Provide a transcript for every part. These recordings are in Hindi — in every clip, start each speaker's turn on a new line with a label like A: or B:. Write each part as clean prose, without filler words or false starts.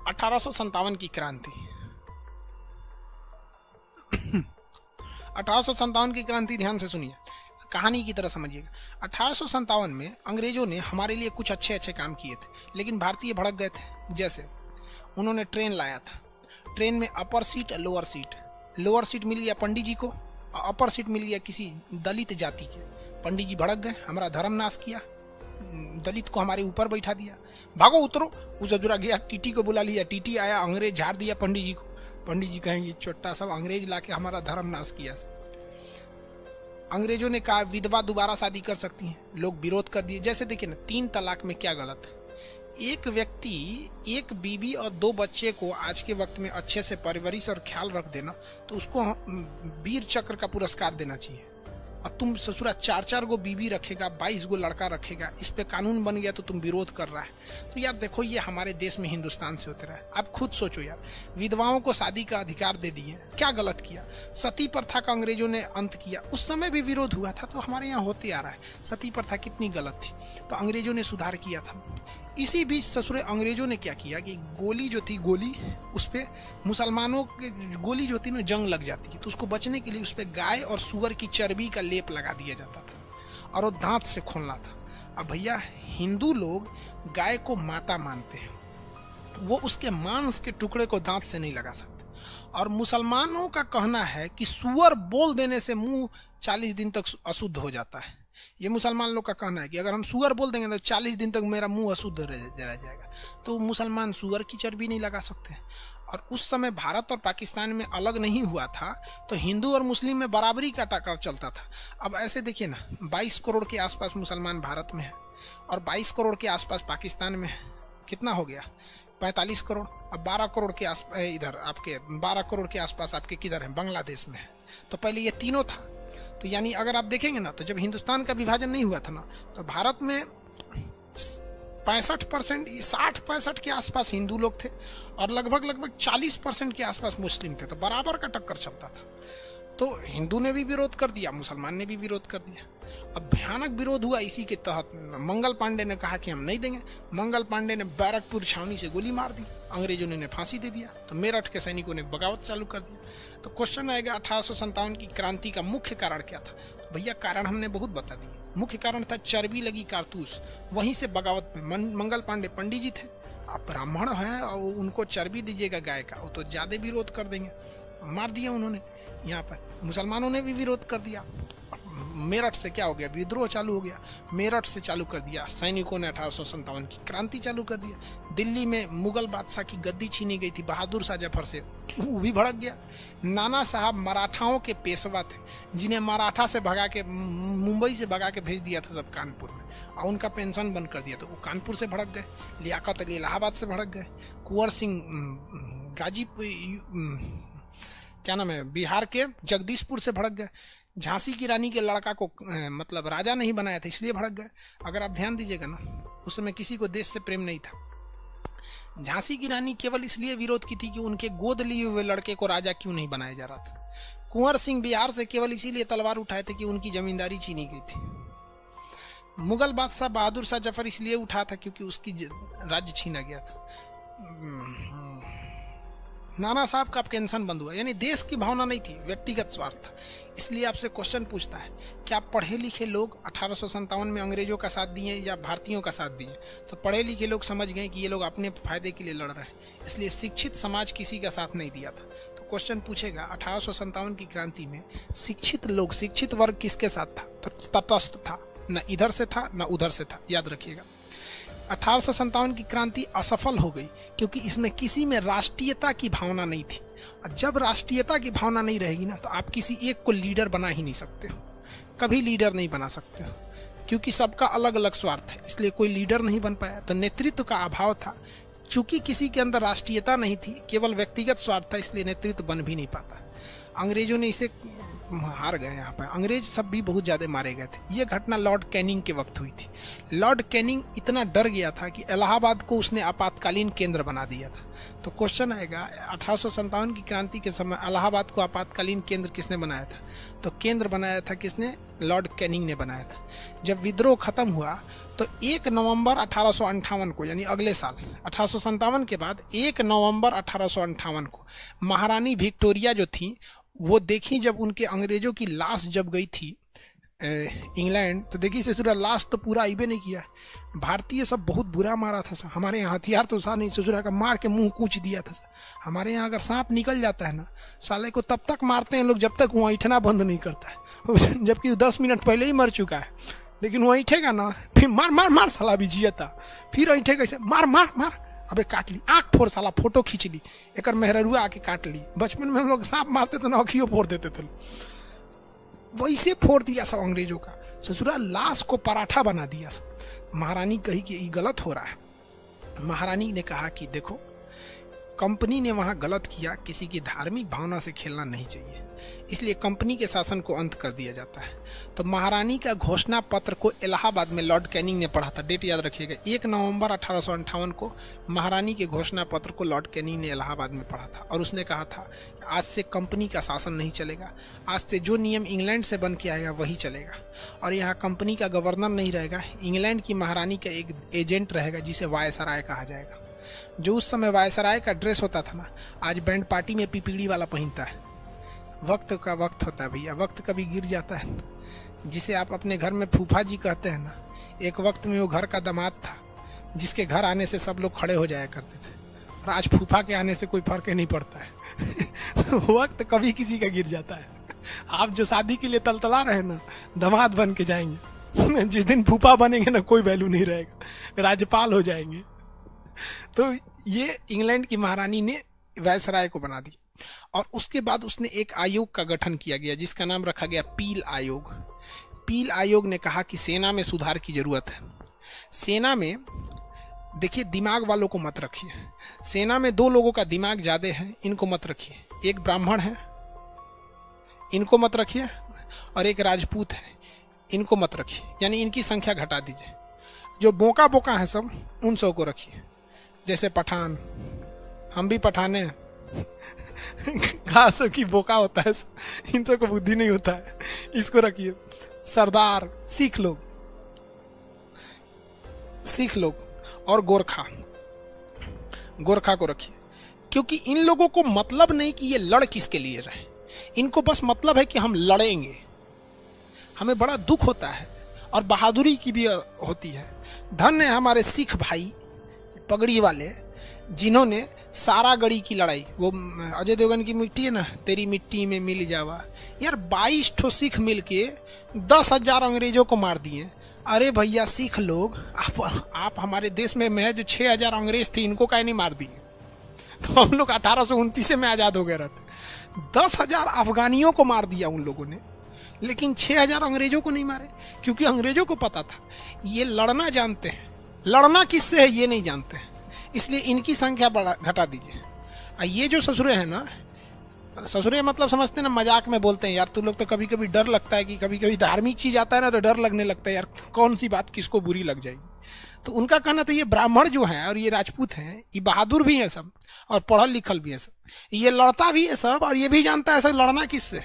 A: 1857 की क्रांति। 1857 की क्रांति ध्यान से सुनिए, कहानी की तरह समझिएगा। 1857 में अंग्रेजों ने हमारे लिए कुछ अच्छे अच्छे काम किए थे, लेकिन भारतीय भड़क गए थे। जैसे उन्होंने ट्रेन लाया था, ट्रेन में upper seat lower seat, lower seat मिल गया पंडित जी को, अपर सीट मिल गया किसी दलित जाति के। पंडित जी भड़क गए, हमारा धर्म नाश किया, दलित को हमारे ऊपर बैठा दिया, भागो उतरो। उस अजुरा गया, टीटी को बुला लिया, टीटी आया, अंग्रेज झाड़ दिया पंडित जी को। पंडित जी कहेंगे छोटा सब अंग्रेज लाके हमारा धर्म नाश किया। अंग्रेजों ने कहा विधवा दोबारा शादी कर सकती हैं, लोग विरोध कर दिए। जैसे देखिए ना, 3 तलाक में क्या गलत है? एक व्यक्ति एक बीवी और 2 बच्चे को आज के वक्त में अच्छे से परवरिश और ख्याल रख देना, तो उसको वीर चक्र का पुरस्कार देना चाहिए। और तुम ससुरा 4-4 गो बीवी रखेगा, 22 गो लड़का रखेगा, इस पे कानून बन गया तो तुम विरोध कर रहा है। तो यार देखो, ये हमारे देश में हिंदुस्तान से होते रहा है। आप खुद सोचो यार, विधवाओं को शादी का अधिकार दे दिए, क्या गलत किया? सती प्रथा का अंग्रेजों ने अंत किया, उस समय भी विरोध हुआ था, तो हमारे यहाँ होते आ रहा है। सती प्रथा कितनी गलत थी, तो अंग्रेजों ने सुधार किया था। इसी बीच ससुरे अंग्रेजों ने क्या किया कि गोली जो थी, गोली उस पर मुसलमानों की गोली जो थी ना जंग लग जाती है, तो उसको बचने के लिए उस पर गाय और सुअर की चर्बी का लेप लगा दिया जाता था और वो दांत से खोलना था। अब भैया, हिंदू लोग गाय को माता मानते हैं, वो उसके मांस के टुकड़े को दांत से नहीं लगा सकते। और मुसलमानों का कहना है कि सुअर बोल देने से मुंह 40 दिन तक अशुद्ध हो जाता है। ये मुसलमान लोग का कहना है कि अगर हम सुअर बोल देंगे तो 40 दिन तक मेरा मुंह अशुद्ध रह जाएगा। तो मुसलमान सुअर की चर्बी नहीं लगा सकते। और उस समय भारत और पाकिस्तान में अलग नहीं हुआ था, तो हिंदू और मुस्लिम में बराबरी का टक्कर चलता था। अब ऐसे देखिए ना, 22 करोड़ के आसपास मुसलमान भारत में है और 22 करोड़ के आसपास पाकिस्तान में है। कितना हो गया? 45 करोड़। अब 12 करोड़ के आसपास इधर आपके 12 करोड़ के आसपास आपके किधर है? बांग्लादेश में है। तो पहले ये तीनों था। तो यानी अगर आप देखेंगे ना, तो जब हिंदुस्तान का विभाजन नहीं हुआ था ना, तो भारत में 65% 60-65 के आसपास हिंदू लोग थे और लगभग 40% के आसपास मुस्लिम थे। तो बराबर का टक्कर चलता था। तो हिंदू ने भी विरोध कर दिया, मुसलमान ने भी विरोध कर दिया। अब भयानक विरोध हुआ। इसी के तहत मंगल पांडे ने कहा कि हम नहीं देंगे। मंगल पांडे ने बैरकपुर छावनी से गोली मार दी, अंग्रेजों ने फांसी दे दिया। तो मेरठ के सैनिकों ने बगावत चालू कर दिया। तो क्वेश्चन आएगा, 1857 की क्रांति का मुख्य कारण क्या था? तो भैया, कारण हमने बहुत बता दिए। मुख्य कारण था चर्बी लगी कारतूस। वहीं से बगावत में मंगल पांडे पंडित जी थे, आप ब्राह्मण हैं और उनको चर्बी दीजिएगा गाय का, वो तो ज्यादा विरोध कर देंगे। मार दिया उन्होंने। यहाँ पर मुसलमानों ने भी विरोध कर दिया। मेरठ से क्या हो गया? विद्रोह चालू हो गया। मेरठ से चालू कर दिया सैनिकों ने 1857 की क्रांति चालू कर दिया। दिल्ली में मुगल बादशाह की गद्दी छीनी गई थी बहादुर शाह जफर से, वो भी भड़क गया। नाना साहब मराठाओं के पेशवा थे, जिन्हें मराठा से भगा के, मुंबई से भगा के भेज दिया था सब कानपुर में, और उनका पेंशन बंद कर दिया। तो वो कानपुर से भड़क गए। लियाकत अली इलाहाबाद से भड़क गए। कुंवर सिंह गाजीपुर क्या नाम है, बिहार के जगदीशपुर से भड़क गए। झांसी की रानी के लड़का को मतलब राजा नहीं बनाया था, इसलिए भड़क गए। अगर आप ध्यान दीजिएगा ना, उस समय किसी को देश से प्रेम नहीं था। झांसी की रानी केवल इसलिए विरोध की थी कि उनके गोद लिए हुए लड़के को राजा क्यों नहीं बनाया जा रहा था। कुंवर सिंह बिहार से केवल इसीलिए तलवार उठाए थे कि उनकी जमींदारी छीनी गई थी। मुगल बादशाह बहादुर शाह जफर इसलिए उठा था क्योंकि उसकी राज्य छीना गया था। नाना साहब का पेंशन बंद हुआ, यानी देश की भावना नहीं थी, व्यक्तिगत स्वार्थ था। इसलिए आपसे क्वेश्चन पूछता है, क्या पढ़े लिखे लोग 1857 में अंग्रेजों का साथ दिए या भारतीयों का साथ दिए? तो पढ़े लिखे लोग समझ गए कि ये लोग अपने फायदे के लिए लड़ रहे हैं, इसलिए शिक्षित समाज किसी का साथ नहीं दिया था। तो क्वेश्चन पूछेगा, 1857 की क्रांति में शिक्षित लोग, शिक्षित वर्ग किसके साथ था? तो तटस्थ था, न इधर से था न उधर से था, याद रखिएगा। 1857 की क्रांति असफल हो गई क्योंकि इसमें किसी में राष्ट्रीयता की भावना नहीं थी। और जब राष्ट्रीयता की भावना नहीं रहेगी ना, तो आप किसी एक को लीडर बना ही नहीं सकते हो, कभी लीडर नहीं बना सकते हो, क्योंकि सबका अलग अलग स्वार्थ है। इसलिए कोई लीडर नहीं बन पाया। तो नेतृत्व का अभाव था। चूंकि किसी के अंदर राष्ट्रीयता नहीं थी, केवल व्यक्तिगत स्वार्थ था, इसलिए नेतृत्व बन भी नहीं पाता। अंग्रेजों ने इसे हार गए यहाँ पे, अंग्रेज सब भी बहुत ज़्यादा मारे गए थे। ये घटना लॉर्ड कैनिंग के वक्त हुई थी। लॉर्ड कैनिंग इतना डर गया था कि इलाहाबाद को उसने आपातकालीन केंद्र बना दिया था। तो क्वेश्चन आएगा 1857 की क्रांति के समय इलाहाबाद को आपातकालीन केंद्र किसने बनाया था? तो केंद्र बनाया था किसने? लॉर्ड कैनिंग ने बनाया था। जब विद्रोह खत्म हुआ तो 1 नवंबर 1858 को, यानी अगले साल 1857 के बाद 1 नवंबर 1858 को महारानी विक्टोरिया जो थी वो देखी, जब उनके अंग्रेजों की लाश जब गई थी इंग्लैंड, तो देखी ससुरा लाश तो पूरा आइबे नहीं किया। भारतीय सब बहुत बुरा मारा था। हमारे यहाँ हथियार तो था नहीं, ससुरा का मार के मुंह कूच दिया था। हमारे यहाँ अगर सांप निकल जाता है ना, साले को तब तक मारते हैं लोग जब तक वो ऐठना बंद नहीं करता है, जबकि 10 मिनट पहले ही मर चुका है। लेकिन वो ऐठेगा ना, फिर मार मार मार, साला भी जियता, फिर ऐठेगा ऐसे मार मार मार, अबे काट ली, आँख फोड़, साला फोटो खींच ली, एक मेहरुआ आके काट ली। बचपन में हम लोग सांप मारते थे ना, अखियों फोड़ देते थे, वैसे फोड़ दिया सब अंग्रेजों का। ससुरा लाश को पराठा बना दिया सब। महारानी कही कि ये गलत हो रहा है। महारानी ने कहा कि देखो, कंपनी ने वहां गलत किया, किसी की धार्मिक भावना से खेलना नहीं चाहिए, इसलिए कंपनी के शासन को अंत कर दिया जाता है। तो महारानी का घोषणा पत्र को इलाहाबाद में लॉर्ड कैनिंग ने पढ़ा था। डेट याद रखिएगा, 1 नवंबर 1858 को महारानी के घोषणा पत्र को लॉर्ड कैनिंग ने इलाहाबाद में पढ़ा था। और उसने कहा था आज से कंपनी का शासन नहीं चलेगा, आज से जो नियम इंग्लैंड से बन के आएगा वही चलेगा, और यहाँ कंपनी का गवर्नर नहीं रहेगा, इंग्लैंड की महारानी का एक एजेंट रहेगा जिसे वायसराय कहा जाएगा। जो उस समय वायसराय का ड्रेस होता था ना, आज बैंड पार्टी में पिपीड़ी वाला पहनता है। वक्त का वक्त होता है भैया, वक्त कभी गिर जाता है। जिसे आप अपने घर में फूफा जी कहते हैं ना, एक वक्त में वो घर का दामाद था जिसके घर आने से सब लोग खड़े हो जाया करते थे, और आज फूफा के आने से कोई फर्क नहीं पड़ता है। वक्त कभी किसी का गिर जाता है। आप जो शादी के लिए तलतला रहे ना, दामाद बन के जाएंगे, जिस दिन फूफा बनेंगे ना, कोई वैल्यू नहीं रहेगा, राज्यपाल हो जाएंगे। तो ये इंग्लैंड की महारानी ने वायसराय को बना दी, और उसके बाद उसने एक आयोग का गठन किया गया जिसका नाम रखा गया पील आयोग। पील आयोग ने कहा कि सेना में सुधार की जरूरत है। सेना में देखिए, दिमाग वालों को मत रखिए। सेना में 2 लोगों का दिमाग ज्यादा है, इनको मत रखिए। एक ब्राह्मण है, इनको मत रखिए, और एक राजपूत है, इनको मत रखिए, यानी इनकी संख्या घटा दीजिए। जो बोका बोका है सब, उन सब को रखिए। जैसे पठान, हम भी पठाने हैं, घासों की बोका होता है, इन सब को बुद्धि नहीं होता है, इसको रखिए। सरदार, सिख लोग और गोरखा को रखिए, क्योंकि इन लोगों को मतलब नहीं कि ये लड़ किसके लिए रहे, इनको बस मतलब है कि हम लड़ेंगे। हमें बड़ा दुख होता है और बहादुरी की भी होती है। धन्य है हमारे सिख भाई पगड़ी वाले, जिन्होंने सारा गढ़ी की लड़ाई, वो अजय देवगन की मिट्टी है ना, तेरी मिट्टी में मिल जावा, यार 22 ठो सिख मिल के 10,000 अंग्रेजों को मार दिए। अरे भैया सिख लोग, आप हमारे देश में महज 6,000 अंग्रेज थे, इनको काहे नहीं मार दिए? तो हम लोग 1829 में आज़ाद हो गए रहते। 10,000 अफगानियों को मार दिया उन लोगों ने, लेकिन 6,000 अंग्रेजों को नहीं मारे, क्योंकि अंग्रेजों को पता था ये लड़ना जानते हैं, लड़ना किससे है ये नहीं जानते हैं, इसलिए इनकी संख्या घटा दीजिए। ये जो ससुरे हैं ना, ससुरे मतलब समझते हैं ना, मजाक में बोलते हैं, यार तू लोग तो कभी कभी डर लगता है कि कभी कभी धार्मिक चीज आता है ना तो डर लगने लगता है, यार कौन सी बात किसको बुरी लग जाएगी। तो उनका कहना था ये ब्राह्मण जो हैं और ये राजपूत हैं, ये बहादुर भी हैं सब, और पढ़ल लिखल भी है सब, ये लड़ता भी है सब, और ये भी जानता है सब लड़ना किससे।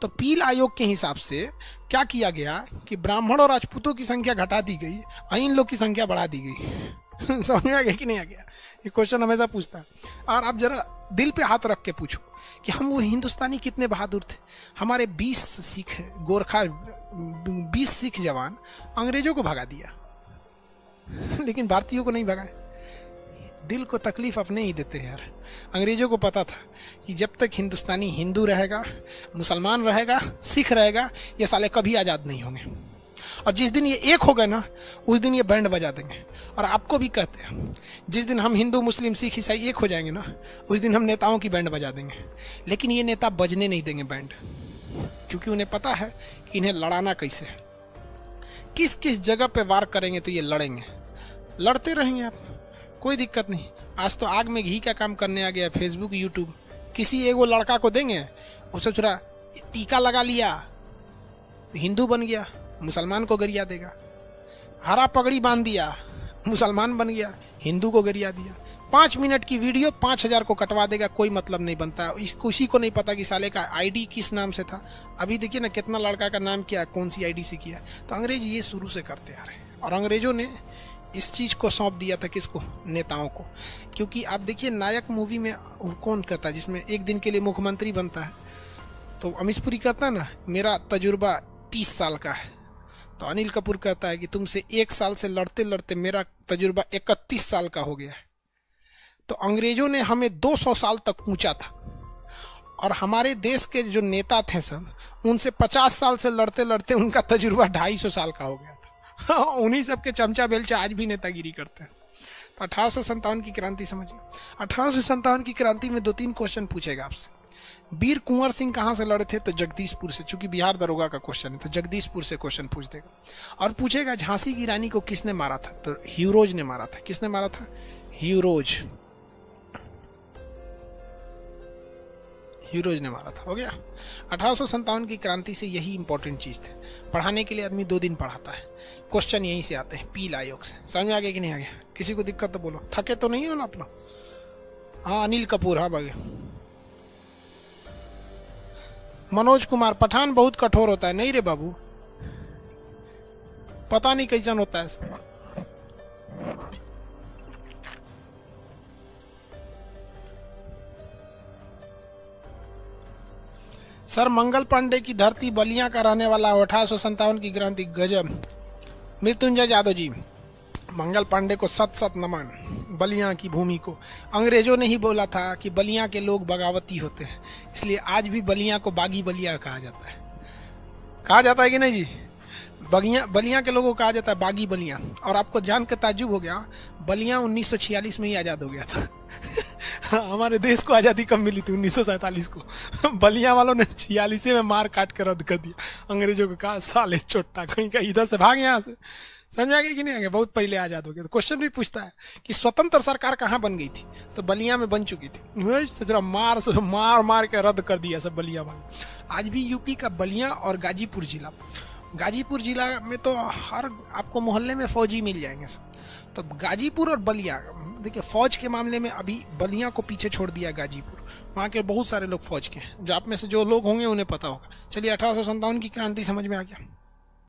A: तो पील आयोग के हिसाब से क्या किया गया कि ब्राह्मण और राजपूतों की संख्या घटा दी गई और इन लोग की संख्या बढ़ा दी गई। समझ में आ गया कि नहीं आ गया? ये क्वेश्चन हमेशा पूछता है। और आप जरा दिल पे हाथ रख के पूछो कि हम वो हिंदुस्तानी कितने बहादुर थे। हमारे 20 सिख गोरखा, 20 सिख जवान अंग्रेजों को भगा दिया, लेकिन भारतीयों को नहीं भगाए। दिल को तकलीफ अपने ही देते हैं यार। अंग्रेजों को पता था कि जब तक हिंदुस्तानी हिंदू रहेगा, मुसलमान रहेगा, सिख रहेगा, ये साले कभी आज़ाद नहीं होंगे। और जिस दिन ये एक हो गए ना, उस दिन ये बैंड बजा देंगे। और आपको भी कहते हैं, जिस दिन हम हिंदू मुस्लिम सिख ईसाई एक हो जाएंगे ना, उस दिन हम नेताओं की बैंड बजा देंगे। लेकिन ये नेता बजने नहीं देंगे बैंड, क्योंकि उन्हें पता है कि इन्हें लड़ाना कैसे है। किस किस जगह पे वार करेंगे तो ये लड़ेंगे, लड़ते रहेंगे आप, कोई दिक्कत नहीं। आज तो आग में घी का काम करने आ गया फेसबुक यूट्यूब। किसी एगो लड़का को देंगे, उसे थोड़ा टीका लगा लिया, हिंदू बन गया, मुसलमान को गरिया देगा। हरा पगड़ी बांध दिया, मुसलमान बन गया, हिंदू को गरिया दिया। 5 मिनट की वीडियो 5,000 को कटवा देगा, कोई मतलब नहीं बनता। किसी को नहीं पता कि साले का आईडी किस नाम से था। अभी देखिए ना कितना लड़का का नाम क्या, कौन सी आईडी से किया। तो अंग्रेज ये शुरू से करते आ रहे हैं, और अंग्रेजों ने इस चीज़ को सौंप दिया था किसको, नेताओं को। क्योंकि आप देखिए नायक मूवी में कौन कहता है, जिसमें एक दिन के लिए मुख्यमंत्री बनता है, तो अमीश पुरी कहता है ना मेरा तजुर्बा 30 साल का है। तो अनिल कपूर कहता है कि तुमसे 1 साल से लड़ते लड़ते मेरा तजुर्बा 31 साल का हो गया है। तो अंग्रेजों ने हमें 200 साल तक पूछा था, और हमारे देश के जो नेता थे सब, उनसे 50 साल से लड़ते लड़ते उनका तजुर्बा 250 साल का हो गया था। उन्हीं सब के चमचा बेलचा आज भी नेतागिरी करते हैं। तो 1857 की क्रांति समझिए। 1857 की क्रांति में 2-3 क्वेश्चन पूछेगा आपसे। वीर कुंवर सिंह कहाँ से लड़े थे, तो जगदीशपुर से, चूंकि बिहार दरोगा का क्वेश्चन है तो जगदीशपुर से क्वेश्चन पूछ देगा। और पूछेगा झांसी की रानी को किसने मारा था, तो ह्यूरोज ने मारा था। किसने मारा था, ह्यूरोज ने मारा था। हो गया। 1857 की क्रांति से यही इंपॉर्टेंट चीज थे। पढ़ाने के लिए आदमी 2 दिन पढ़ाता है, क्वेश्चन यहीं से आते हैं, पील आयोग से। समझ में आ गया कि नहीं आ गया? किसी को दिक्कत तो बोलो, थके तो नहीं हो ना आप लोग? हाँ अनिल कपूर, हाँ बागे। मनोज कुमार, पठान बहुत कठोर होता है। नहीं रे बाबू, पता नहीं कैसन होता है सब। सर मंगल पांडे की धरती बलिया का रहने वाला 1857 की क्रांति गजब। मृत्युंजय यादव जी, मंगल पांडे को सत सत नमन। बलिया की भूमि को अंग्रेजों ने ही बोला था कि बलिया के लोग बगावती होते हैं, इसलिए आज भी बलिया को बागी बलिया कहा जाता है। कहा जाता है कि नहीं जी? बलिया के लोगों को कहा जाता है बागी बलिया। और आपको जान के ताज्जुब हो गया, बलिया 1946 में ही आज़ाद हो गया था। हमारे देश को आज़ादी कब मिली थी? 1947 को। बलिया वालों ने 46 में मार काट कर रद्द कर दिया। अंग्रेजों को कहा साले चोट्टा कहीं का, इधर से भाग यहाँ से। समझ आ गया कि नहीं आ गया? बहुत पहले आज़ाद हो गया। तो क्वेश्चन भी पूछता है कि स्वतंत्र सरकार कहाँ बन गई थी, तो बलिया में बन चुकी थी। जरा मार के रद्द कर दिया सब बलिया वाले। आज भी यूपी का बलिया और गाजीपुर जिला में तो हर आपको मोहल्ले में फौजी मिल जाएंगे सब। तो गाजीपुर और बलिया, देखिए फौज के मामले में अभी बलिया को पीछे छोड़ दिया गाजीपुर। वहाँ के बहुत सारे लोग फौज के हैं, जो आप में से जो लोग होंगे उन्हें पता होगा। चलिए 1857 की क्रांति समझ में आ गया।